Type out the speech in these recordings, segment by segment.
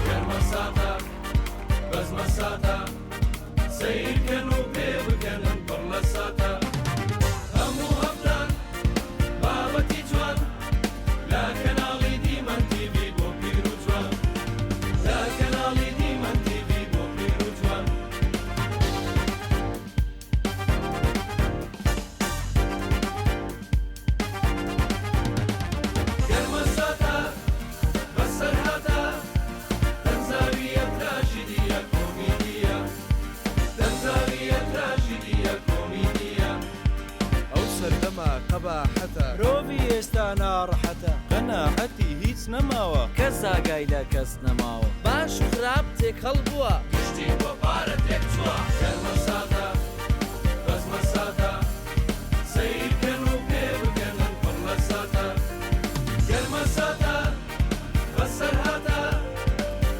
كالمساطة بس مساطة سير كانوا بيب كانوا برلا ساطة همو هفتان بابتي جوان لا كنالي ديما تي في بو بيرو جوان لا كنالي ديما تي في بو بيرو جوان كالمساطة بس سرحاتا تنزاوية تراجيدية كوميدية تنزاوية تراجيدية كوميدية ئەو سەردەما قەباحەتە مرۆڤی ئێستا ناڕەحەتە قەناعەتی هیچ نەماوە کەس زاگای لە کەس نەماوە باش و خراپ تێکەڵ بووە گشتی بۆ پارە تێکچووە کەلمەساتە بەس مەساتە سەیرکەن و پێ بکەنن پڕ لە ساتە کەلمەساتە بەس سەرهاتە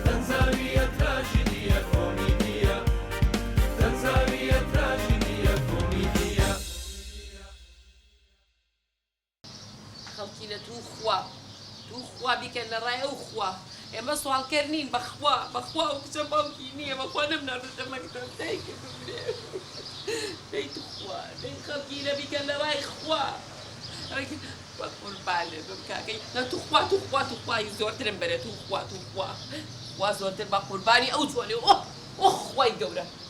تەنزاویە تراژیدیە کۆمیدیە تەنزاویە تراژیدیە کۆمیدیە خەڵکی لە تووخوا بیکەن لە ڕای ئەو خوا ئێمە سوالکەر نین بەخوا و کچە باوکی نییە بەخوا نەمناڕژە مەکتب دایکە ببرێ دەی توخوا دەی خەڵکی لە بیکەن لە ڕای خوا وە قوربانێ بم کاکەی نە توخوای زۆرترم بەرێت خوا زۆرتر بە قوربانی ئەو جوانێ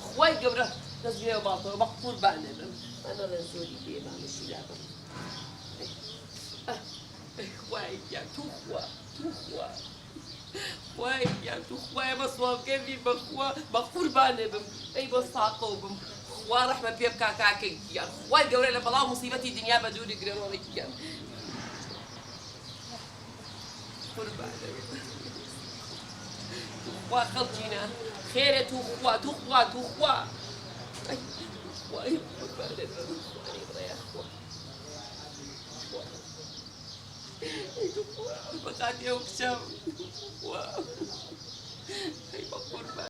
خوای گەورە دەستگرێ باڵتەوە بە قوربانێ بم ئەنە لە زۆری بێمانشی لابم خوایە توخوا خوایە توخوایە بە سوالکەوی بەخوا بە قوربانێ بم ئەی بە ساقە بم خوا ڕەحمە پێ بکا کاکەی گیان خوای گەورە لە بەڵاو موسیبەتی دنیا بە دووری گرێنەوەی گیان قوربانێ بم توخوا خەڵکینە خێرێ توخوا ئەی خوای قوربانێ بم خوای ڕێیا خوا بەقاتی ئەو کچەم ئەی بە قوربان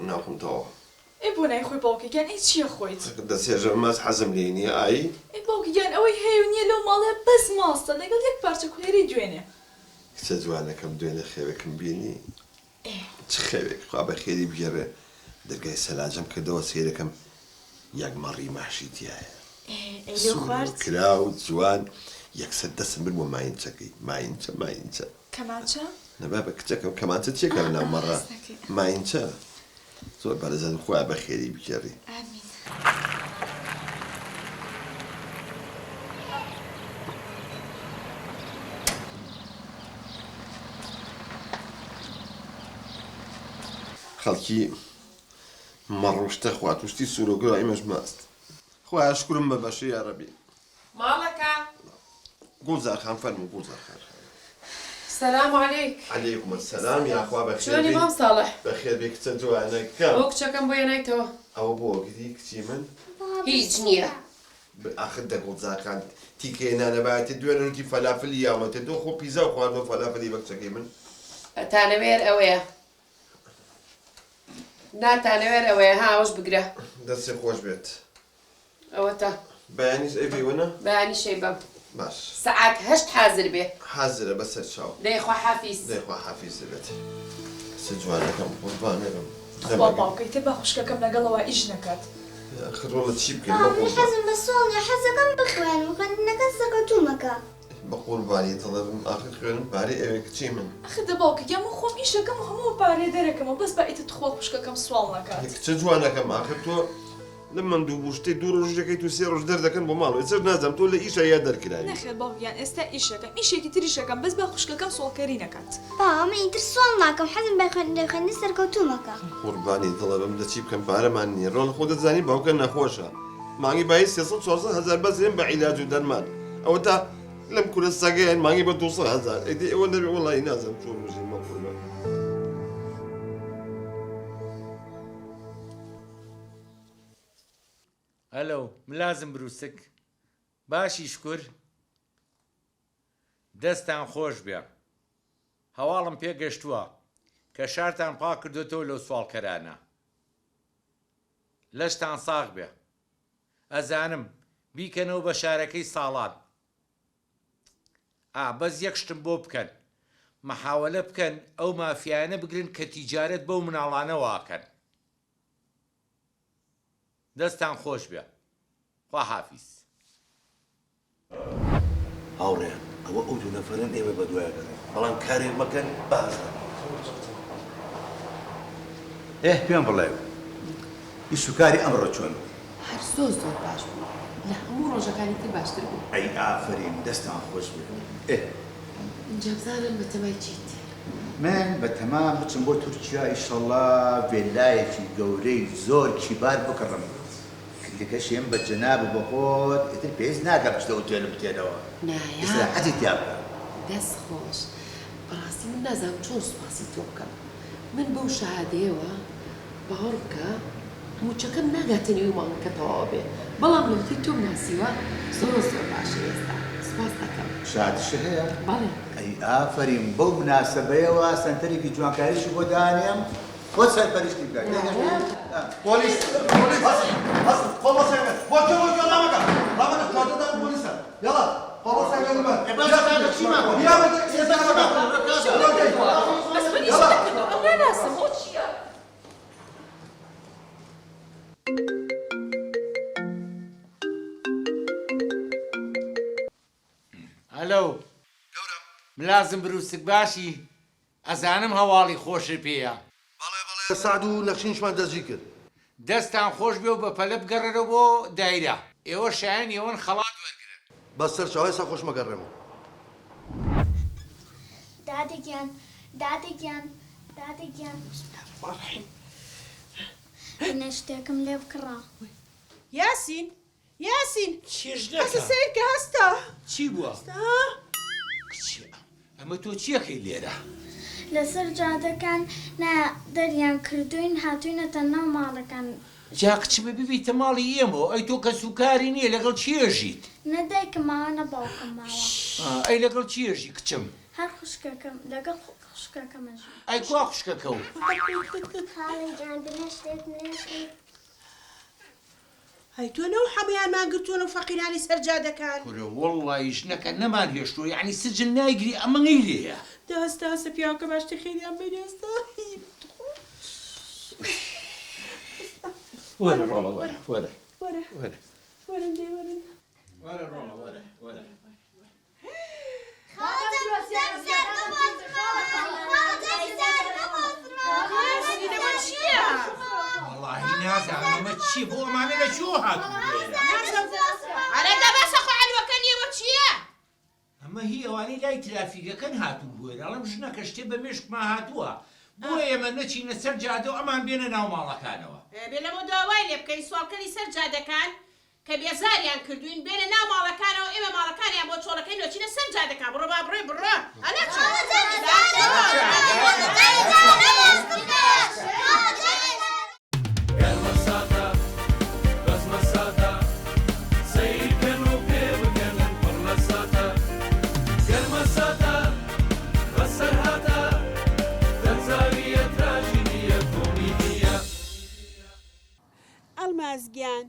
ناخۆم تەواو ئەی بۆ نایخۆی باوکەکان ئەی چییە خۆیت؟ دەسێژە مەس حەزم لێ نییە ئایی ئەی باوکەکان ئەوەی هەیە نییە لەو ماڵەیە بەس ماستە لەگەڵ یەک پارچە کوێری دوێنێ کچە جوانەکەم دوێنێ خێوێکم بینی چ خێوێک خوا بە خێری بگێڕێ دەرگای سەلاجەم کردەوە سێرەکەم یەک مەڕی ماشی تایە ئەی لێو خوارد کرا و جوان یەکسەر دەستم بر بۆ ماینچەکەی ماینچە کەمانچە؟ نەبا بە کچەکەم کەمانچە چێکە لە ناو مەڕە ماینچە زۆر بەرەزەن خوا بە خێری بگێڕی ئامین خەڵکی مەڕۆشتە خوا توشتی سوورۆگرۆ ئەمەش ماست خوا شکرم بە بەشە یارەبی ماڵەکە گوڵزار خان فەرموو گوڵزار خان سەلام عەلەیک عەلەیکوم السەلام یاخوا بەخێر چۆنی مام ساڵح بەخێر بێ کچە جوانەکە ئەو کچەکەم بۆ هێنایتەوە ئەوە بۆ گری کچی من هیچ نییە ئاخر دە گوڵزار خان تیکەی نانەبایەتی دوێنەتی فەلافلی یاوەتە دۆ خۆ پیزا و خواردۆ فەلافلی بە کچەکەی من تانەوێر ئەوەیە ناتانەوێر ئەوەیە هاوش بگرە دەستی خۆش بێت ئەوە تا بەیانیش ئەیبیوەنە بەیانی شەی بەم باش سەعات هەشت حازر بێ حازرە بەسەر چاو دەیخوا حەفیز دەیخوا حەفیز بێت کچە جوانەکەم قوربانێ بم تخوا باوکەی تێ با خوشکەکەم لەگەڵەوە ئیش نەکات. آخر والله چی بکەین من حەزم بە سوڵنیە حەزەکەم بخوێن و خوێندنەکە سەکەوتومەکە. بە قوربانی دڵم آخر خوێنم پارەی ئەوێ کچی من. ئەخە دە باوکە یا من خۆم ئیشەکەم هەموو پارێ دەرەکەمەوە بەس با ئیتر تخوا خوشکەکەم سوال نەکات. کچە جوانەکەم آخر تۆ لە من دوو بوشتەی دوو ڕۆژ دەکەیت و سێ ڕۆژ دەردەکەن بۆ ماڵ ئێستا نازانم تۆ لە ئیشە یا دەرکراوی. نەخێر باوکیان ئێستا ئیشەکەم ئیشێکی تریشەکەم بەس با خوشکەکەم سوالکەری نەکات. با من ئیتر سوال ناکەم حەزم بە خوێندنی سەرکەوتومەکە. قوربانی دڵم دەچی بکەم پارەمان نییە ڕۆڵ خۆ دەزانی باوکە نەخۆشە مانگی بای 300 هزار بەزێن بە عیلاج و دەرمان ئەوە تا لەم کورە سەگەیان مانگی بە 200 هزار ئەدی ئەوە دەبێ وەڵی نازم چۆن بژین مە قوربان. هەلو ملازم بروسک باشی شکر دەستان خۆش بێ هەواڵم پێگەشتووە کە شارتان پاک کردوێتەوە لەو سوالکەرانە لەشتان ساغ بێ ئەزانم بیکەنەوە بە شارەکەی ساڵات بەس یەک شتم بۆ بکەن مەحاوەلە بکەن ئەو مافیانە بگرن کە تیجارەت بەو مناڵانە واکەن دەستان خۆش بێ خوا حافیز هاوڕێیان ئەوە ئەو دوو نەفەرن ئێوە بە دوایەکەن بەڵام کارێک مەکەن بازن پێم بڵێ ئیش و کاری ئەمڕۆ چۆن هەر زۆر باش بوو لە هەموو ڕۆژەکانی تر باشتر بوو ئەی ئافرین دەستان خۆش بێ اینجا بزانم بە تەمای چیت من بە تەمام بچم بۆ تورکیا ئیشەڵڵا ڤێلایەکی گەورەی زۆر کیبار بکڕم کلەکەشێم بە جەناب بە خۆت ئیتر پێویست ناکەم شتە ئوتێلم بتێنەوە ئیسراحەتی تیا بکە دەست خۆش بەڕاستی من نازانم چۆن سوپاسی تۆ بکەم من بەو شەهادەیەوە باوەڕ بکە موچەکەم ناگاتە نێوی ماڵەکە تەواو بێ بەڵام لەوتی تۆم ناسیوە زۆر باشە ئێستا سوپاس دەکەم شادشە هەیە بەڵێ ئەی ئافرین بەو مناسبەیەوە سنتەرێکی جوانکاریشی بۆ دانێم خۆ سەرپەرشتی بکە پۆلیس قۆڵە سەنگەر وەکە رامەکە کاتەدان پۆلیسە یاڵا قۆڵە سەنگەر بە بەس من ئیش نەکردم ئەو ناناسم بۆ چییە هەلو ملازم بروسک باشی ئەزانم هەواڵی خۆشی پێیە بەڵێ سعد و نەخشینشمان دەستگیر کرد دەستان خۆش بێ و بە پەلە بگەڕێرەوە بۆ دایرە ئێوە شایان ئێوەن خەڵات وەرگرن بەس سەر چاوای سا خۆش مەگەڕێمەوە دادێکیان منە شتێکم لێ بکڕا یاسین چێژ ئەسە سیرکە هەستا چی بووە؟ ئەمە تۆ چیەکەی لێرە؟ لەسەر جادەکان دەریان کردوین هاتوینەتە ناو ماڵەکان جا کچمە ببیتە ماڵی ئێمەوە ئەی تۆ کە سوکاری نییە لەگەڵ چێژیت؟ نەدایکم ماوە نە باوکم ماوە ئەی لەگەڵ چێژی کچم؟ هەر خوشکەکەم لەگەڵ خوشکەکەمەژ ئەی کوا خوشکەکە و؟ هەی تۆ نەو هەمویانمان گرتوون و فەقیرانی سەرجادەکان کورە وەڵڵی ژنەکە نەمان هێشتووە یعنی سجن نایگری ئەمەی لێیە دەستە پیاوکە باشتە خێریان بێنێستا وەرە ڕۆڵە وەرە وەرە وەرن دێ وەرن وەرە ڕۆڵە وەرە وەڵڵاهی نازانم ئەمە چی بۆ ئەمانە لە چۆ هاتووە ئەرەدا بەسە خۆ عەلوەکە نیەوە چییە؟ ئەمە هی ئەوانەی لای ترافیکەکەن هاتوو بووێرە ئەڵەم ژنەکە شتێ بە مێشکمان هاتووە بۆ ئێمە نەچینە سەر جادە و ئەمان بێنە ناو ماڵەکانەوە بێ لەمە داوای لێ بکەین سوالکەری سەرجادەکان کە بێزاریان کردوین بێنە ناو ماڵەکانەوە ئێمە ماڵەکانیان بۆ چۆڵەکەین وەچینە سەر جادەکان بڕۆ با بڕێ بڕۆ ئەنە ئەلمازگیان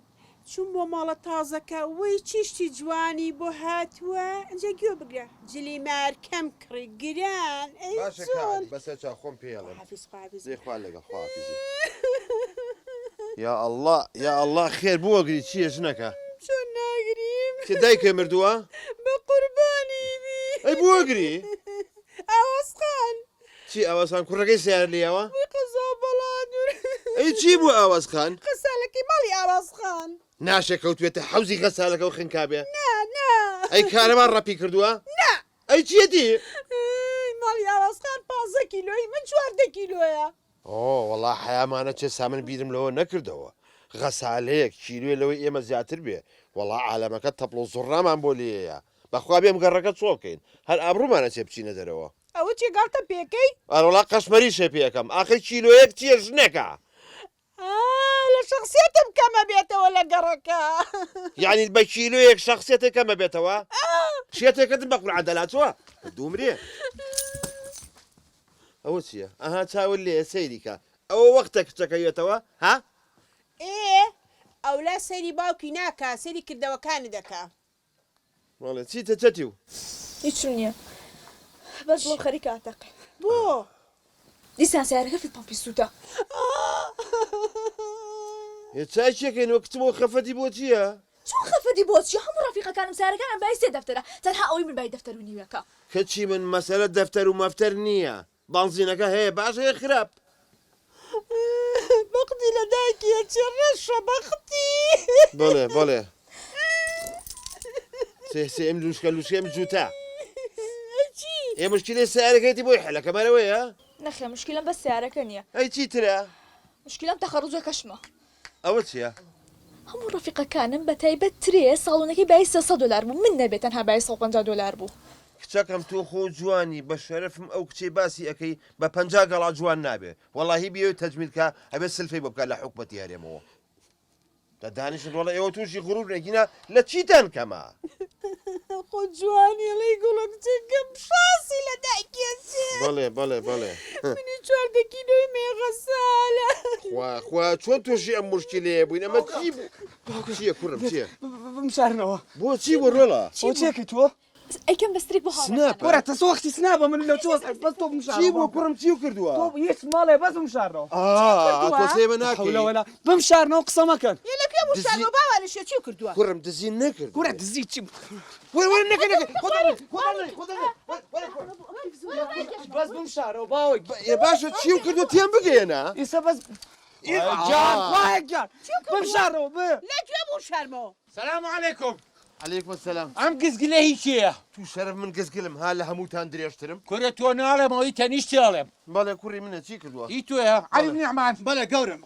چوون بۆ ماڵە تازەکە وەی چیشتی جوانی بۆ هاتووە ئەنجا گوێ بگرە جلی مارکەم کڕی گران باشە بەسەر چا خۆم پێڵێ حافیز زێ خوا لەگەڵ خواحافیزی یا الله یا الله خێر بوەگری چییە ژنەکە چۆن ناگریم کە دایکە مردووە بە قوربانی بی ئەی بوەگری ئاوەسخان چی ئاوازخان کوڕەکەی سیار لێەوە وی قەزا بەڵادور ئەی چی بوو ئاوازخان قەسالەکەی ماڵی ئاوازخان ناشەکەوتوێتە حەوزی غەسالەکە و خنکابێ نا ئەی کارەمان ڕەپی کردووە ئەی چیەتی ماڵی ئاوازخان 15 کیلۆی من 14 کیلۆیە ئۆ وەڵا حەیامانە چێ سامن بیرم لەوە نەکردەوە غەسالەیەک کیلوێ لەوەی ئێمە زیاتر بێ وەڵا عالەمەکە تەپڵ و زوڕامان بۆ لێیە بەخوا بێم گەڕەکە چۆکەین هەر ئابڕوومانە چێ بچینە دەرەوە ئەوە چێگاڵتە پێکەی ئەوڵا قەشمەری شێ پێەکەم ئاخر کیلۆیەک چیە ژنەکە لە شخصیتم کەمە بێتەوە لە گەڕەکە یعنی بە کیلۆیەک شخصیتێک کەمە بێتەوە شێتێکەکەتم بە قورعە دەلاتوە دوومرێ ئەوە چییە ئەها چاول لێ سەیریکە ئەوە وەختە کچەکەیێتەوە ها ئەولا سەری باوکی ناکە سەری کردەوەکانی دەکا وەڵێ چیتە چەتی و هیچم نییە بەس بۆ خەری کاتەقێ بۆ دیسان سیارەکە فت پۆمپی سووتە چای چێکەینەوە کچمەوە خەفەتی بۆ چییە چۆن خەفەتی بۆچی هەموو ڕەفیقەکانم سیارەکانم بای سێ دەفتەرە تەنها ئەوەی من بای دەفتەر و نیوەکە کەچی من مەسەلە دەفتەر و مەفتەر نییە بانزینەکە هەیە باشەیە خراپ بەقدی لە دایکیە چێ ڕەشە بەختی بەڵێ بەڵێ سێ ئەم لوشکەم جووتە ئێ مشکلەی سیارەکەیتی بۆی حەلەکەمەرەوەیە نەخێ مشکلم بەس سیارەکە نییە ئەی چیترە مشکلم تەخەڕوجەکەشمە ئەوە چییە هەموو ڕەفیقەکانم بە تایبەت ترێ ساڵونەکەی بای $300 بوو من نەبێت تەنها بای $150 بوو کچەکەم تۆ خۆ جوانی بە شەرەفم ئەو کچێ باسی ئەەکەی بە 50 گەڵا جوان نابێ وەڵاهی بێ تەجمیلکە ئەبێ سلفەی بۆ بکات لە حکومەتی یارێمەوە دە دانیشت وڵە ئێوە تووشی غڕور نەگینە لە چیتان کەمە خۆ جوانی لەی گوڵە کچێکم شاسی لە دایکێچێ بەڵێ بەڵێ بەڵێ منی 14 کیلۆی مێغەسالە خوا چۆن تۆشی ئەم مشکلەیە بووین ئەمە چی بوو چییە کوڕم چییە بمشارنەوە بۆچی بۆ ڕۆڵە بۆ چێکی تۆ ئەیکەم بەستری بۆ سناپە وەرە تە وەختی سنابە من لە تۆ بەس تۆ بمشار چی بۆ کوڕم چی کردووە تۆ هیچ ماڵێ بەس بمشارنەوە تۆ سێمە ناکەی حولەوەلا بمشارنەوە قسە مەکەن یە لە پێ وشارەوە باوا لە شێ چی کردووە کوڕم دزی نەکرد وەرە دزی چی وەرە نەکەی بەس بمشارەوە باوەی باشە چی کردو تێم بگەێنە ئێستا بەس جان وایەک جان بمشارەوە بێ لەکوێ بوو شەرمەوە سلام علیکم عەلەیکوم سەلام ئەم گزگلە هیچیە تو شەرف من گزگلم ها لە هەمووتان درێژترم کورە تۆ ناڵێمەوەی تەنیشتی ئەڵێم بەڵێ کوڕی منە چی کردووە هی تۆیە عەلی نیعمان بەڵێ گەورم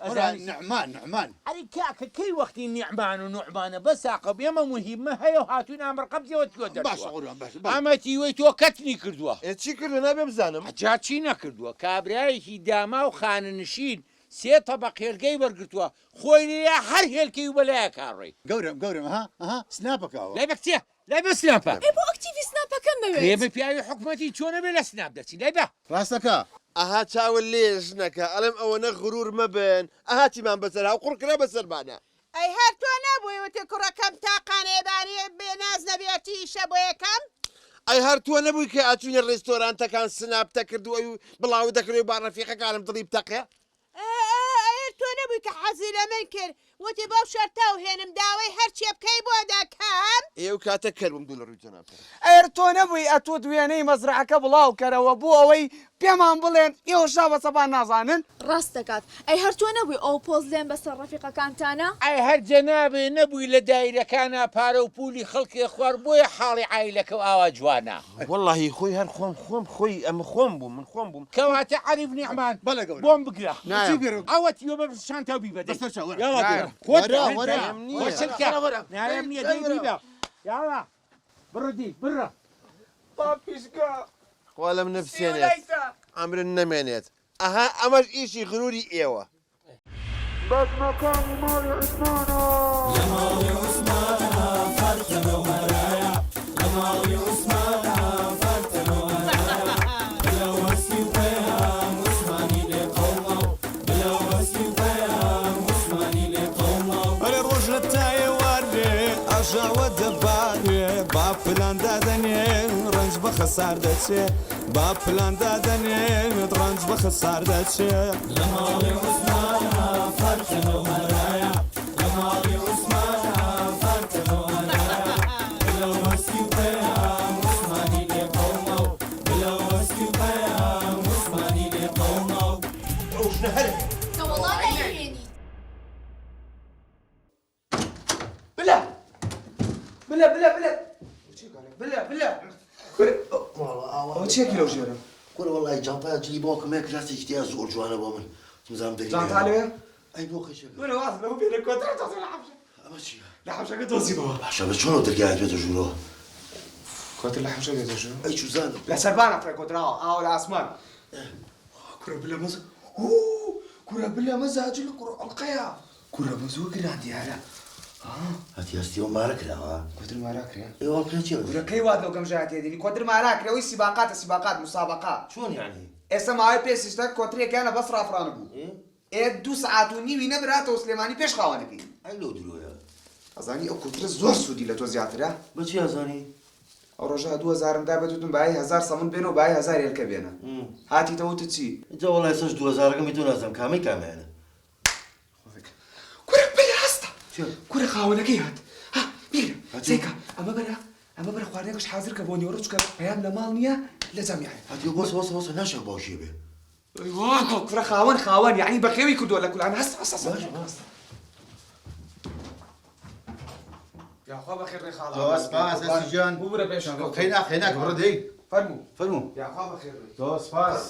نعمان ئەری کاکە کەی وەختی نیعمان و نوعمانە بەساقە بێمە مهمە هەیە و هاتوون ئامڕقەبزیەوە تۆ دەرچووە ئەمە تیوەی تۆ کەتنی کردووە چی کردو نابێ بزانم جا چی نەکردووە کابرایەکی داما و خانەنشین سێ تەبەق هێلگەی وەرگرتووە خۆی لێ هەر هێلکەی و بەلایە کاڕێی گەورم ها سناپەکەوە لای بە کچێ لای بە سناپە ئەی بۆ ئەکتیڤی سناپەکەم بەوێت ئێمە پیاوی حکومەتی چۆنە بێ لە سناپ دەچی لای بە ڕاستەکە ئەها چاول لێژ نەکە ئەڵێم ئەوەنە غرور مەبن ئەهاتیمان بەسەر هاو قوڕکرا بەسەرمانە ئەی هەر تۆ نەبووی وتێ کوڕەکەم تاقانێبانی بێناز نەبێتی ئیشە بۆ یەکەم ئەی هەر تۆ نەبووی کە ئاچوونە ڕێستۆرانتەکان سناپتە کردووە و بڵاو دەکرێت با ڕەفیقەکانم دڵی بتەقێ تۆ نەبووی کە حەزی لە من کرد وتی باو شەرتا و هێنم داوای هەرچیە بکەی بۆ دەکەم ئێو کاتە کەروم دوو لە ڕووی جەنابتە ئەر تۆ نەبووی ئەتۆ دوێنەی مەزرعەکە بڵاو کەرەوە بۆ ئەوەی پێمان بڵێن ئێوە شا بە سەبان نازانن ڕاست دەکات ئەی هەر تۆ نەبووی ئەو پۆز لێن بەسەر ڕەفیقەکانتانە ئەی هەر جەنابێ نەبووی لە دایرەکانە پارە و پولی خەڵکی خوار بۆیە حاڵی عیلەکە و ئاوا جوانە وەڵڵاهی خۆی هەر خۆم خۆی ئەمە خۆم بووم من خۆم بووم کەواتە عەریف نیعمان بەڵێ گەورم بۆم بگرە نایم. ئەوە تیوە بە شانتا بی بەدەی بەستە چاوەرە. یاڵا نایم. گەورم وەرە. نایم نییە دەی بیبە یاڵا بڕە دی بڕە پاپیشکە خوا لەم نەفسێنێت ئەمرن نەمێنێت ئەها ئەمەش ئیشی غروری ئێوە ڕۆژەوە دەبارێ با پلان دادەنێ ڕنج بە خەسار دەچێ با پلان دادەنێ ڕنج بە خەسار دەچێ لە ماڵی عوسمانە فەرقەوە ئەو چێکی لەو ژێرە کوڕە وەڵی جانتای جلی بۆ کەمێ کراسی شتیا زۆر جوانە بۆ من مزانم دەری جانتا لەوێ ئەی بۆ خەشە وەرە واز لەو بێنە کۆترە تۆزی لە حەوشە ئەمە چیە لە حەوشەکە دۆزیەوە باشە بە چۆنەوە دەرگایت بێتە ژوورەوە کۆتر لە حەوشە بێتە ژوور ئەی چوزانم لە سەربانە فڕێ کۆتراوە ئاوە لە ئاسمان کوڕە بلە مەزە کوڕە بلە مەزاجل کوڕە ئەڵقەیە کوڕە بە زۆر گران دیارە هەتی هەستیەوە مارە کراوە کۆتر مارا کرێ ئێوە پێ چێ کوڕەکەی وات لەو گەمژایە تێدێنی کۆتر مارا کرێەوەی سیباقات مسابقات چۆن یعنی ئێستا ماوەی پێ سیستە کۆترێکیانە بەس ڕافرانە بوو 2 ساعات و نیوی نەبراتەوە سلێمانی پێش خاوەنەکەی ئەی لەو درۆیە ئەزانی ئەو کۆترە زۆر سوودی لە تۆ زیاترە بەچی ئەزانی ئەو ڕۆژە 2000 دا بەتوتم بای 1000 سەمون بێنەوە بای 1000 ێلکە بێنە هاتیتەوە تو چی اینجا وەڵای سەش 2000ەکەمی تۆ نازانم کامی کامیانە کوڕە بەلە هەستە کوڕە خاوەنەکەی هات بیرە سێکە ئەمە بەرە خواردنەکەش حازر کە بۆ نیوەڕۆ چکە پەیام لە ماڵ نییە لە زەمیانە هەتی وەسە ناشێک باشیە بێ کوڕە خاوەن یعنی بەخێوی کردووە لە کولان هەست یاخوا بەخێر ڕێ خاڵە سپاس ئەسیجان بوو برە پێش خەینا بڕە دەی فەرموو یاخوا بەخێر تۆ سپاس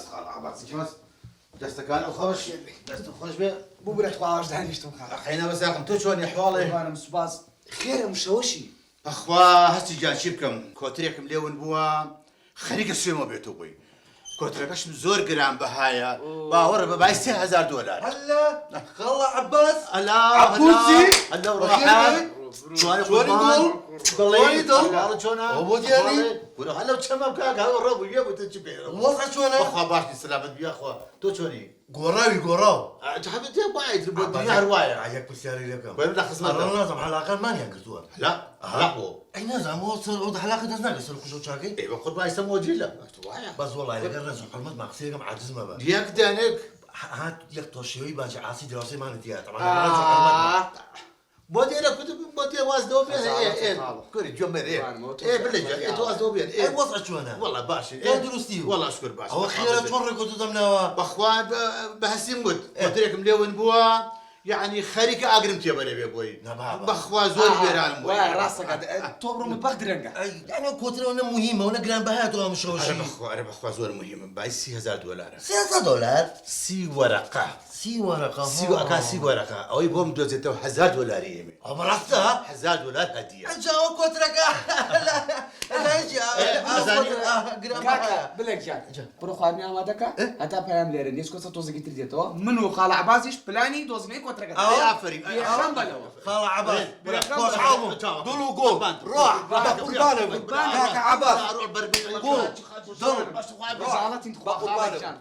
دەستەکان خۆش دەست خۆش بێ بوو برە خواش دانیشتم خەینا بەساقم تۆ چۆنی حواڵێ خاڵێوانم سوپاس خێرم شەوەشی ئەخوا هەستی جان چی بکەم کۆترێکم لێون بووە خەریکە سوێمە بێتەوە بووی کۆترەکەشم زۆر گران بەهایە باوەڕە بە بای 3000 دۆلار خەڵە عەباس ئەلا عەبوسی ئەلا ڕەحات چۆنی دڵ چۆنە ئەو بۆ دیاری وەرە هەلەو چەمە بکە گاوە ڕەبوو یە بوو چی پێ وەزە چۆنە بەخوا باشی سلامت بیاخوا تۆ چۆنی گۆڕاوی گۆڕاو حەبێت تێ باید بۆ دنیا هەروایە یەک پرسیاری لەکەم بەێ لە خزمەت نازم حەلاقانمانیان کردووە لا بۆ ئەی نازانەوە سەر ئەو حەلاقە دەست ناگە سەر خوشە و چاکەی ئێ بە خۆت بایستە مۆجیلە بەس وەڵای لەگەر ڕێز و حرمەت ما قسەیەکەم عاجزمە بە یەک دانێک هات یەک تۆشێوەی باجی ئاسی دراوسەیمانە دیار بۆ دێرە کوتب بۆ تێ وازدەوە بێ کوری جۆمەر بلێ تۆ وازدەوە بێن ئەی وەزە چۆنە وەڵا باشی دروستی وەڵا شکر باش ئەوە خێرە چۆن ڕێکۆتو دەمناوە بەخوا بەهسیم گوت کۆترێکم لێون بووە یعنی خەریکە ئاگرم تێبەرێ بێ بۆی بەخوا زۆر گێرانم بۆی ڕاستەکە تۆ بڕۆمە بەخ درەنگە ئەمە کۆترەوە مهمەوە گران بەهاتەوە ئەم شەوەشی بەخوا زۆر مهمم بای 30,000 دۆلارە 30 دۆلار 30 وەرەقە 30 وەرەقە 30 وەرەقە ئەوەی بۆم دۆزێتەوە 1000 دۆلاری ئێمێ ئەمە ڕاستە 1000 دۆلار هەدیە ئەجاوە کۆترەکە بلێکیان بڕۆ خواردنی ئامادەکە هەتا پەیام لێرە نیست کۆسە تۆزێکی تر دێتەوە من و خاڵە عەباسیش پلانی دۆزنەی کۆترەکە ئافرین بێخەم بەلەوە خاڵە عەباس خۆشحاڵم دڵ و گۆڵ ڕۆح قوربانم کاکە عەباس گۆڵ دڵ بەزاڵەتی خواڵەکیان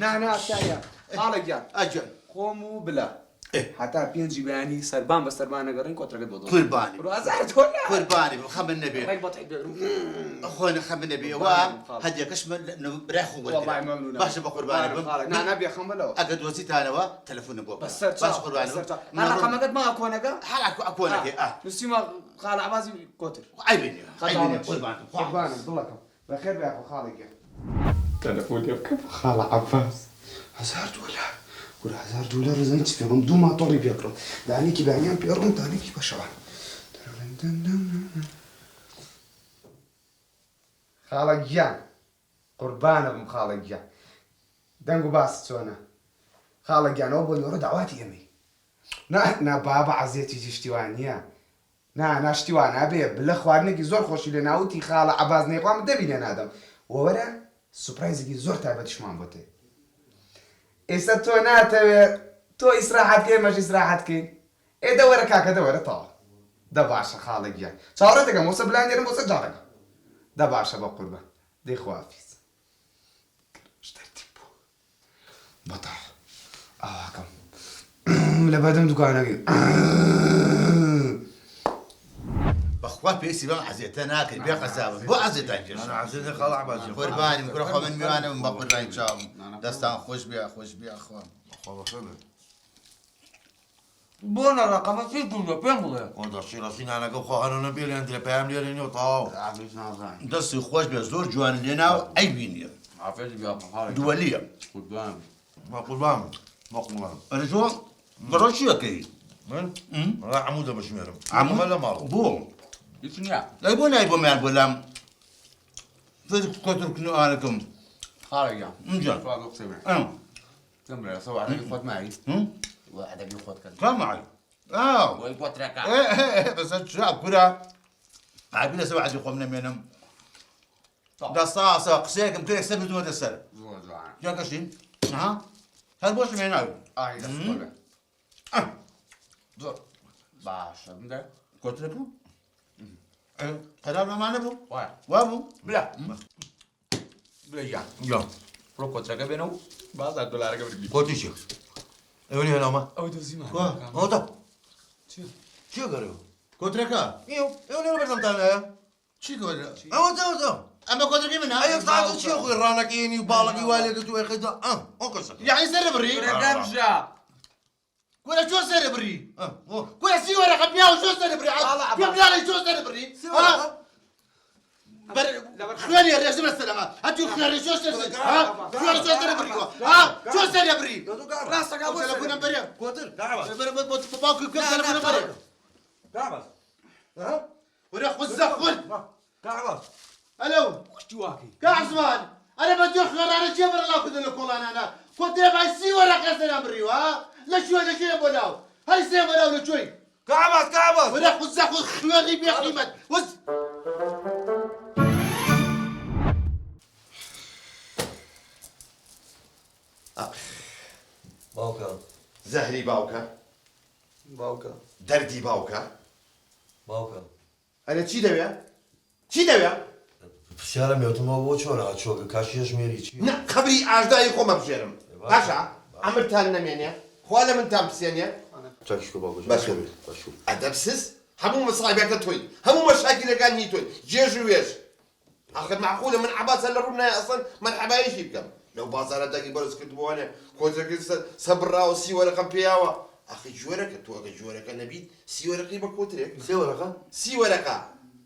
نا سایە خاڵێکیان ئەجل خۆم و بلا هەتا پێنجی بەیانی سەربان بە سەربان نەگەڕین کۆترەکەت بۆ قوربانی قوربانی خەمن نەبێ ڕێک بۆ تێک خۆی خەمن نەبێەوە هەدیەکەش برای خۆ باشە بە قوربانی نابێ خەم بەلەوە ئەگە دۆزیتانەوە تەلەفۆنە بۆ باش قوربانی ڕقەمەکەت ماوە کۆنەکە ئەکۆنەکەی نووسیمە خاڵە عەباسی کۆتر ئەیبینێ قوربانم دڵەکەم بەخێر بێ خاڵێکە تەلەفۆنی بکەم خاڵە عەباس 1000 دۆلار گورە 1000 دۆلار زەین چ پێم دوو ماتۆڵی پێکڕم دانێکی بانیان پێڕم دانێکی بەشەوە خاڵە گیان قوربانە بم خاڵە گیان دەنگ و باس چۆنە خاڵە گیانەوە بۆ نۆرە داواتی ئێمەی نا بابە عەزیەتیجی شتیوان نییە ناشتیوان نابێ بلە خواردنێکی زۆر خۆشی لێ ناوتی خاڵە عەباس نێخوام دەبینێ نادەم وەرە سوپرایزێکی زۆر تایبەتیشمان بۆ تێ ئێستا تۆ ناتەوێت تۆ ئیسراحەتکەی مەش ئیسراحەتکەی ئێدە وەرە کاکە دەوەرە تاوە دە باشە خاڵە گیان چاوەڕێت دەکەم وەسە بلانێرم بۆسە جاڕەکە دە باشە بە قوربە دەی خوافیز شتەرتیب بوو بەتاڵ ئاواکەم لە بەدەم دوکانەکەی بەخوا پێسی بەم عەزیەتە ناکەی بێ قەزابم بۆ عەزیەتان کێش عەزیەتە خاڵە عەباس قوربانی کوڕە خۆ من میوانم بە قوربانی چاوم دەستان خۆش بێ خۆ بۆ نەڕقەمە فی دوورە پێم بڵێ دەشی ڕاستینانەکە خۆهانە بێلیان لە پەیام لێرێنەوە تاو دەستی خۆش بێ زۆر جوان لێناو ئەی بینیە دووەلیە قوربان ئەرە تۆ بەڕۆ چیەکەی من؟ راح عموده بشميرم عمود ولا مالو بو يسنيا لا يبون يبون مال بولام فيك كتر كنو أنكم خارج مجا فاضل سمع أنا تمرة سوى على يخوت معي واحد يخوت كذا كم معي ويخوت ركع إيه بس الشعب كلها عارفين سوى عاد يقوم منهم ده صاصة قسيكم كل يكسب بدون السر يا كشين ها هل بوش من هنا اي دور باشا ده قلت لكم قرار ما نبو واحد وابو بلا بلا يا رو كنت ركع بينه بعض الدولار قبل قلت شيخ ايوني هنا ما او دوزي ما هو ده شو قالوا قلت لك ايوني انا بدنا تانا شو قول هو ده أما قلت لك منها اي قاعد شيخ رانك يني وبالك يوالك تو يخدا اوكي يعني سر بري رمجة ولا شو سر بري ولا سي ولا خبيا وشو سر بري يا بلال شو سر بري ها خيالي يا رجال السلامة هاتوا خيالي شو سر ها خيالي شو سر بري ها شو سر بري راسك ابو تلفون بري قلت تعال باكو كم تلفون بري تعال ها ولا خزخل تعال الو اشتواكي كعزمان انا بدي اخر انا جبر الله كذا لكم انا كنت ابغى سي ولا كسر بري ها لا شوي بولاو هاي سي بولاو شوي كعبس ولا خزخل خيالي بيخدمت وز باوكا زهري باوكا باوكا دردي باوكا باوكا أنا چی دەوێ؟ چی دەوێ؟ پرسیارە مێوتمەوە بۆ چۆرە چۆکە کاشیش مێری چی؟ نه خبری ئاژدایی خۆمە بژێرم باشە ئەمرتان نەمێنێ خوا لە منتان پسێنێ چاکیشکۆ باوکە باشە ئەدەبسز هەموو مەسڵایبەکە تۆی هەموو مەشاکلەکانی تۆی جێژ و وێژ ئاخر معقولە من عەباسە لە ڕوو نایە ئەسڵەن مەرحەباییشی بکەم لەو بازارەتێکی بەرز کردبووانێ کۆترەکەی سەبڕاوە سی وەرەقەم پێیاوە ئاخی جۆرەکە تۆ ئەگە جۆرەکە نەبیت سی وەرەقی بە کۆترێک سێ وەرەقە؟ سی وەرەقە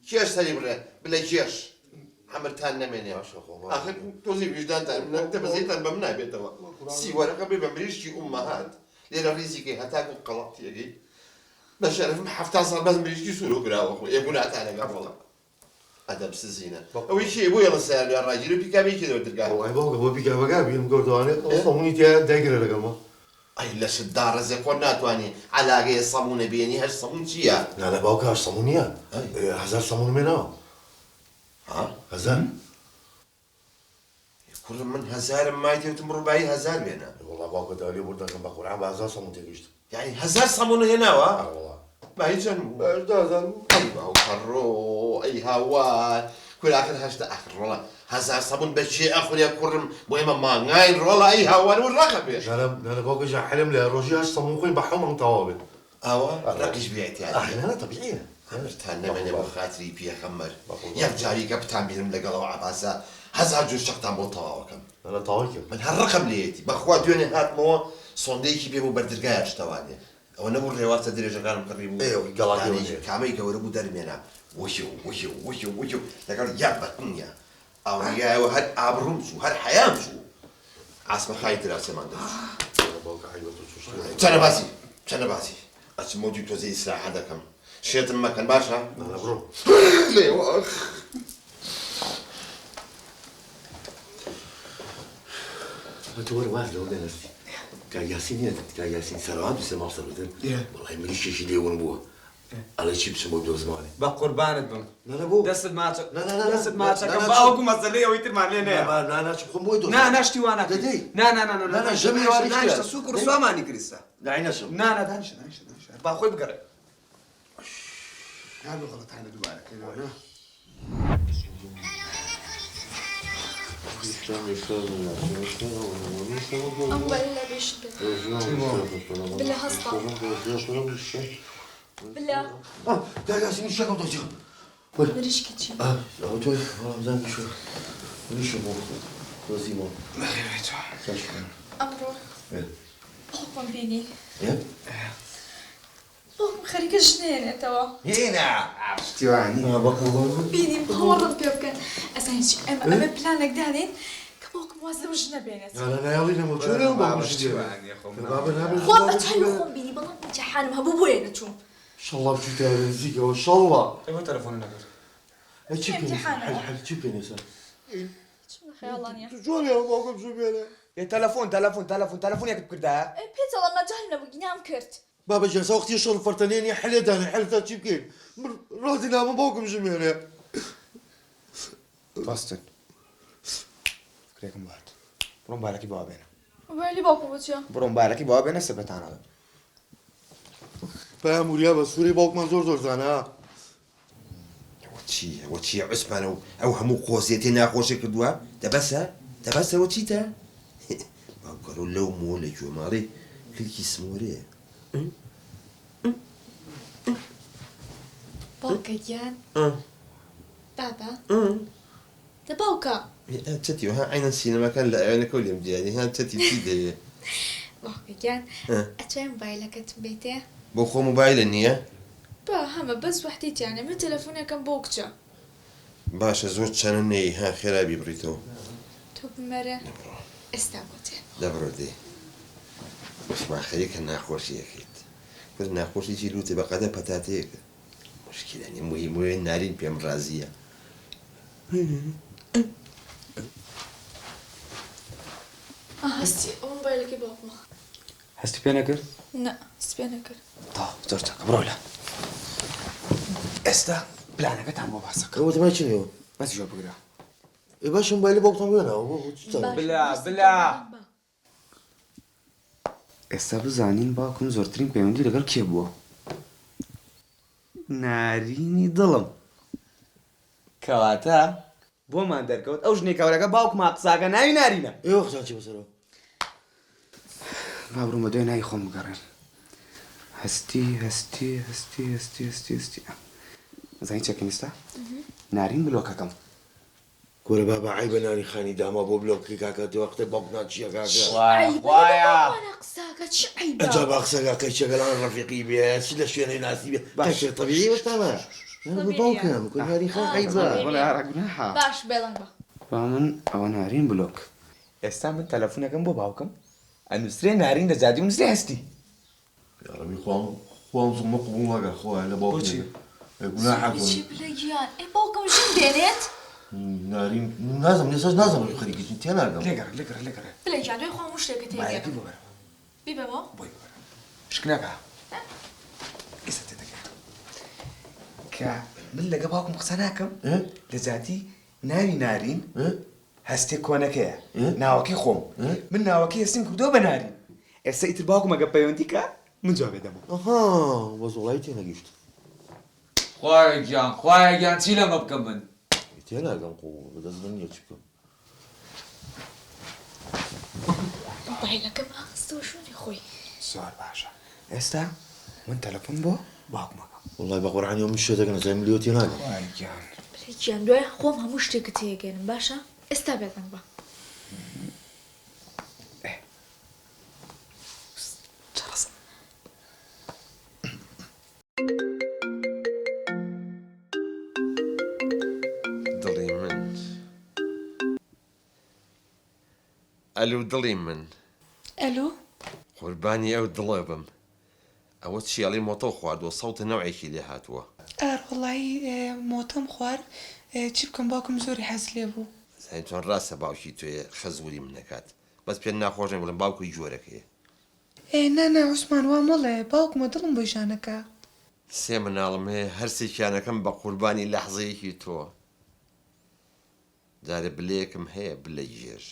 کێش سەری بڵێ بڵێ کێش ئەمرتان نەمێنێ آخر تۆزی وجدانتان تەبەزەیتان بە من نابێتەوە سی وەرەقە بێ بە مریشکی ئومەهات لێرە ریزیکەی هەتاکو قەڵەقتیەکەی بە شەرفم حەفتا ساڵ بەس مریشکی سوورۆ کراوە خۆ ئێگوناتانەگە بڵە ئەدەبسزینە ئەوەی چی بۆ یەڵە سەیار لە ڕاجیر و پیکابێکی دەوە دەرگا وای باوکە بۆ پیکابەکە بیم گۆردوانێت سەمونی تیا دایگرە لەگەڵمە ئەی لە شتدا ڕێزێ خۆ ناتوانێ عەلاگەیە سەمونە بێنی هەر سەمون چییە؟ نانە باوکە هەر سەمون نییە هەزار سەمون مێنەوە هەزار؟ کوڕم من هەزارم مای دێتم ڕووبایی هەزار بێنە وڵا باوکە داوێ بردەکەم بە قورعان بە هەزار سەمون تێگەیشت یعنی هەزار سەمون هێناوە؟ وڵا مای چەند بوو؟ ئەی باوکەڕۆ ئەی هاوار کولاکر هەشتا ئەخر ڕۆڵە هەزار سەمون بەچێ ئەخورێ کوڕم بۆ ئێمە مانگای ڕۆڵە ئەی هاوار و ڕەقە بێش نانە باوکە جا حەلم لە ڕۆژی هەشت سەمون خۆین بە حەمەڵ تەواو بێت ئەوە ڕەقیش بێتیان نانە تەبیعیە ئەمرتان نەمێنێ بە خاتری پێخەمەر یەک جاریکە بتان بینم لەگەڵەوە عەباسە هەزار جور شەقتان بۆ تەواوەکەم نانە تەواوی کرد من هەر ڕقم لێتی بەخوا دوێنێ هاتمەوە سۆندەیەکی پێ بوو بەردرگایە شتەوانێ ئەوە نەبوو ڕێواتە درێژەکانم کڕی بوو گەڵاکەی کامەی گەورە بوو دەرمێنە وشو لەگەڵ یاک بەتنیە ئاوریایەوە هەر ئابڕوم چوو هەر حەیام چوو ئاسمە خای دراسێمان دەچوو چەنە باسی ئەچم مۆجی تۆزە ئیسراحە دەکەم شێتم مەکەن باشە بڕۆ لێوە تۆ وەرە واز لەوە دەنەستی کاگیاسی نییە کاگیاسین سەرەوان دوسێ ماڵ سەرودن وەڵای مریشێکی لێون بووە ئەڵێ چی بچم بۆ دۆ زمانێ بە قوربانت بم نانە بۆ دەستت ماچە نانە دەستت ماچەکەم باوکو مەسەلەی ئەوەی ترمان لێ نەیە ناناچ خۆم بۆی دۆ ناشتی وانە دەدەی نا ژەمی واری ناشتە سوکر سوامانی کریسە داینەشم دانیشە با خۆی بگەڕێ هذا غلط على دوبارك أول لا بيشبه بلا هصبة بلا کاگیاسین شەکەم تۆ چیخم مريش كتشي توی وەڵام زانگی شو مریشە بۆ دۆزیمەوە أمرو بحكم بيني إيه؟ بحكم خريج جنينة توا هنا اشتواني بيني بحور ربي بكن أسانشي أما بلانك دالين كبوك واز لەمە ژنە بێنێت لا لا يلا نمو شو اليوم بابا شو بابا نعمل خۆم ئەتوانی خۆم بینی بەڵام ئیمتیحانم هەبوو بۆیە نەچووم ان شاء الله بشو تعمل زيك ان شاء الله ايوه تلفوني نقدر هاتشي بيني حل شي بيني سا خەیاڵانە شو اليوم بابا شو بيني تلفون ياك بكردها پێچەڵە مەجال نەبوو گینام کرد بابا جالسة وقتي شغل فرتانين يا حلي داني حل تاتشي بكين راضي نام باكم جميلة باستن فكريكم بعد برون بالكي بابينا وێلی باوکم بچە برون بالكي بابينا سبتانا فاهم وليا بس سوري باوك زور زانا وتشي عسبان او همو قوسيتي ناخوشي كدوا تبسا وتشيتا قالوا لو مولي جو ماري كل كي سموري باوکە گیان بابا دە باوکە تتي ها عين السينما كان لا عينك كل يوم جاني ها تتي تيدي باوکە گیان ئەتوانم موبایلەکەت بێتێ بو خو موبايل النية با هەمە بەس وحدیتیانە من تەلەفۆنەکەم بۆ کچە باشا زور تشانني ها خرابي بريتو تۆ بمەرە ئێستا بۆتێ دبرو دي اسمع خليك ناخوشي اكيد كل ناخوشي شي لوتي بقى بتاتيك مشكلة يعني مهم وين نارين بيم رازية هەستی ئەو موبایلەکەی باوکمە هستي بينا كر نە هەستی پێ نەکرد طا زرتك برولا استا بلانك تعمل بحسك هو ما شنو بس جو بقرا اي باش موبايلي باوك وينه بلا استا بزانين باكم زورترين بيوندي لقل كيبو ناريني ظلم كواتا بو ما دركوت او جني كوركا باوك ما قساكا ناي نارينا ايوا اختي شي بسرو بابرو مدوين هاي خم قرر هستي زين تشكين استا نارين بلوكا كم كوري بابا عيب ناري خاني داما بو بلوكي كاكا وقت باوك ناتشي كاكا وايا وانا قساكە چ عیبە اجاب اقصى كاي شغل انا رفيقي بيه شي شويه انا ناسي بيه طبيعي واش تمام انا باوكم كل ناري خان عيبه ولا رقناها باش بێڵنگ بە فمن او نارين بلوك استا من تلفونك بو باوكم انسري نارين دزادي ونسري هستي يا ربي خوان صم مقبول لك اخويا انا باوك يقول حقون چی بلە گیان ئەی باوکەم ژن دێنێت نارين لازم يخليك انت انا لقرا بلە گیان دوێ خۆم شتێکە تێگەێنم بوي بیبەمەوە شكناك إيش تتكلم كا من لقى باكم قصناكم لذاتي نارين هستي كونك ناوكي خوم من ناوكي يسنك دوبا نارين السيت باكم أجابيونتيكا من جواب دمو اها بس والله تي انا جشت خواهي جان تيلا ما بكمن تي انا كان قوه بس دنيا تشكو موبایلەکەم ئاخستەوە شوێنی خۆی سؤال باشا استا من تلفون بو باكم والله بقول عن يوم الشتاء كان زي مليوتي هناك بلە گیان دوای خۆم هەموو شتێکە تێگەێنم باشە ئێستا بێڵنگ بە جرس دڵی من ئەلو دڵی من ئەلو قوربانی ئەو دڵێ بم ئەوە چیاڵی مۆتۆ خواردووە سەوتە نەوعێکی لێ هاتووە وڵی مۆتۆم خوارد چی بکەم باوکم زۆری حەز لێ بوو زانیتوان ڕاستە باوکی توێ خەزوری من نەکات بەس پێ ناخۆشم بڵم باوکی جۆرەکەیە نانا عوسمان وا مەڵێ باوکمە دڵم بۆی ژانەکە سێ مناڵم هەیە هەرسێکیانەکەم بە قوربانی لەحزەیەکی تۆ جارە بلەیەکم هەیە بلە ژێر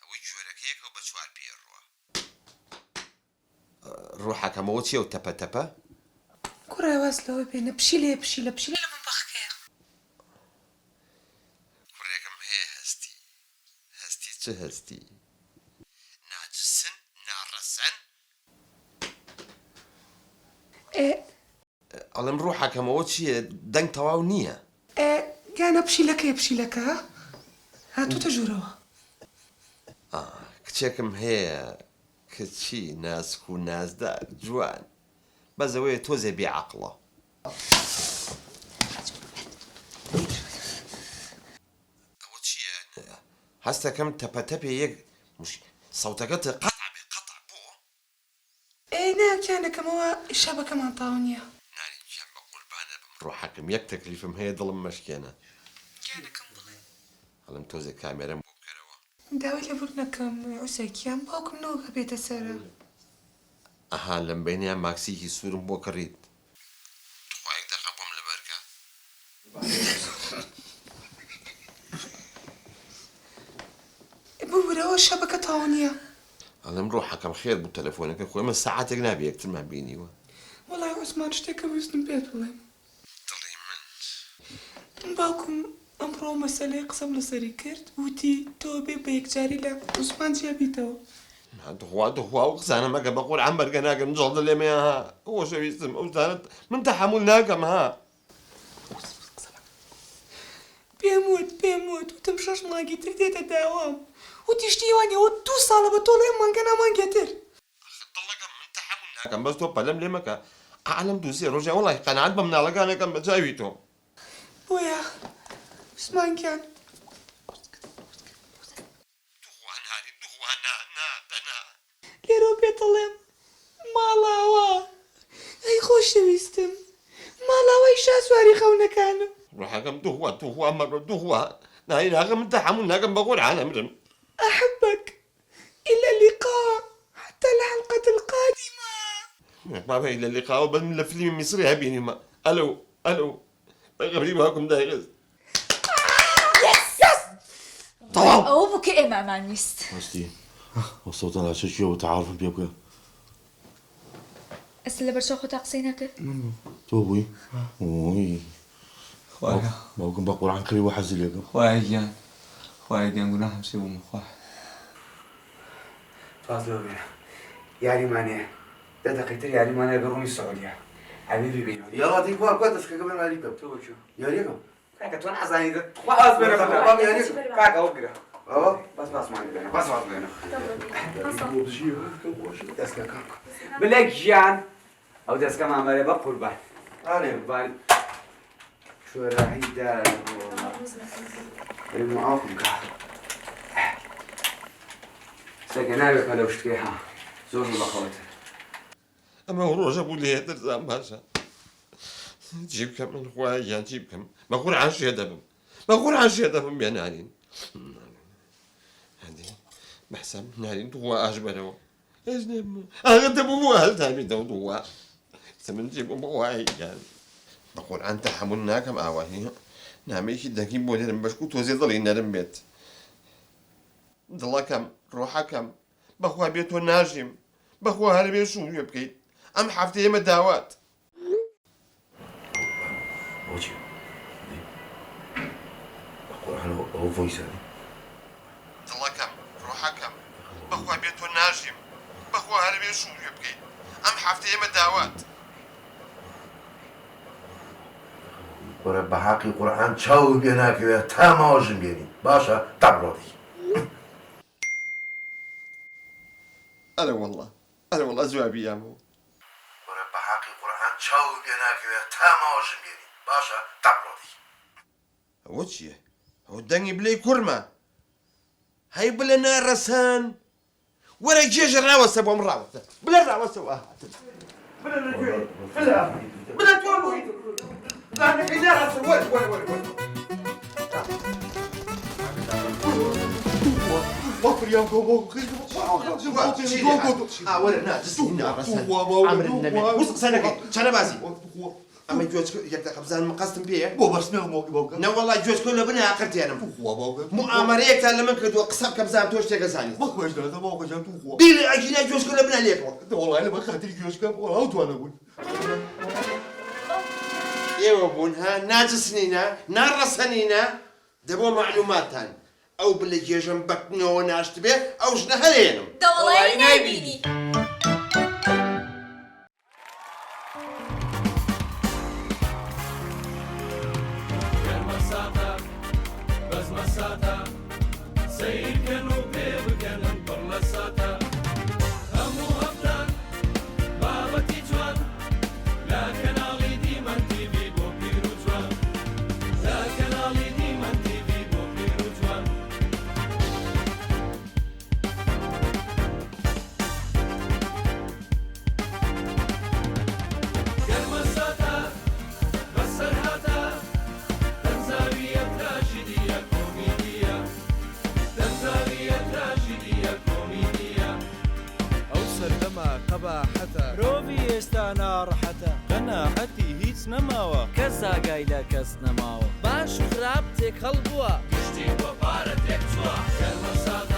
ئەوەی جۆرەکەیەکەوە بە چوار پێڕوە ڕوحەکەمەوە چیە و تەپە کوڕای واز لەوە بێنە پشیلێ لە من بەخکەیە کوڕێکم هەیە هەستی چه هەستی ناجسن ناڕەسەن ئەڵم ڕوحەکەمەوە چییە دەنگ تەواو نییە گیانە پشیلەکە هاتووتە ژوورەوە کچێکم هەیە کچی ناسک و نازدار جوان بەزەوەی تۆزێ بێعەقڵە ئەوە چییە هستا كم تبتبي يك مش صوتك قطع بقطع بو ايه نعم كانكم هو الشبكة مع طاونية ناري كم بقول بانا بروحكم يك تكليفم هي ظلم مشكينا كانكم ظلم علم توزي كاميرا بكروا داوي لبرنكم عساكيان باوكم نوغا بيت السارة أها لم بيني ماكسيكي سورم بو كريت تخوايك دقبهم لبركة بورا الشبكة طاونية علم روحك خير بتليفونك اخوي من ساعات نابي يكتر ما بيني والله يا عثمان اشتكى ويسلم بيت والله باوكم امرو مسألة قسم لسري كرت وتي توبي بيك جاري لا عثمان جابي تو دخوا وقسانا ما بقول عمر كناك من جلد اللي مياها هو شو يسم وزانت من تحملناك معها بيموت وتمشاش ماجي ترديت الدوام وتشتيواني وتوصل بطولة من كنا ما قتر كان بس تو بلم لي مكا اعلم دوسي رجع والله قناعات بمنا لقانا كان بجاويتو بويا عثمان كان لروبي طلم ما لاوا اي خوش ويستم ما لاوا ايش اسواري خونا كانوا روح كم دهوا مرة دهوا ناي ناقم انت حمل ناقم بقول عن امرم احبك الى اللقاء حتى الحلقة القادمة ما بين الى اللقاء بس من الفيلم مصري هبيني ما الو غريب هاكم دايغز يس طبعا او بك ايه مع ميست هستي وصوت على شو وتعارف بيبقى اسلا برشاخو تاقسينك توبي اوي خواهي ما كنت بقول عن كري واحد زليكم خواهي جان قلنا همسي ومخواه فاصلة بينا يعني ماني ده دقيقتين يعني ماني قرومي السعودية حبيبي بينا يلا ديك وار كنت قبل ما عليكم تو شو يا ريكم كاكا تون عزاني ده خلاص بينا بابا يا ريكم كاكا وقرا بس ماني بينا بس بينا دسكا كاكا بلاك جيان او دسكا ما عمله بقربان قربان شو راهي دار المعاقم كاكا سكنابك لو اشتكيها زوج بخوتها اما هو جابوا لي هذا الزعم باشا جيب كم من خوايا جيب كم بقول عن شي دبم يا نارين هذه بحسب نارين هو اجبره اجنب اغدب هو هل تاني دو سمن جيب بواي يعني بقول عن تحملنا كم اواهي نعمي كي داكي بولي بشكو توزي ضلي نرم بيت ضلا كم روحا كم بخوا بيتو ناجم بخوا هربي شو يبكي ام حفتي ما دعوات وجه بقول على هو فويس هذه ضلا كم روحا كم بخوا بيتو ناجم بخوا هربي شو يبكي ام حفتي ما دعوات ورب حقي قرآن تشاو بينا كذا تاما وجم بيني باشا تعبرودي انا والله جوابي يا مو ورب حقي قرآن تشاو بينا كذا تاما وجم بيني باشا تعبرودي وجهي هو دني بلي كرمة هاي بلنا رسان ولا جيش الراوس ابو مراوس بلا الراوس بلا توابو لا نحيدها وين وفر يا كوكو ولا ناجس عمر النبي وسق سنك شنو بازي اما جوج يبدا قبزان مقاستم بيه بو بس مو لا والله جوج كله بنا اخرتي انا مؤامريك لما كنت قصب كبزان توش تكساني ما كويس ده ما كويس تو بيلي اجي جوج كله بنا ليك والله انا ما خاطري جوش كم والله اوتو انا اقول ايوا بونها ناجسنينا نارسنينا دبو معلومات تاني او باللي جي جنبك نو ناشت به او شنا هلينم ده والله نايبيني بس مساتا سير كانوا بيب كان برلا ساتا همو هفتان بابا تيجوان لكن علي ديما تي في بوبي رجوان لكن علي ديما تي في بوبي رجوان قەباحەتە مرۆڤی ئێستا ناڕەحەتە قەناعەتی هیچ نەماوە کەس ئاگای لە کەس نەماوە باش و خراپ تێک هەڵبووە گشتی بۆ پارە تێک چووە گەرمە سادە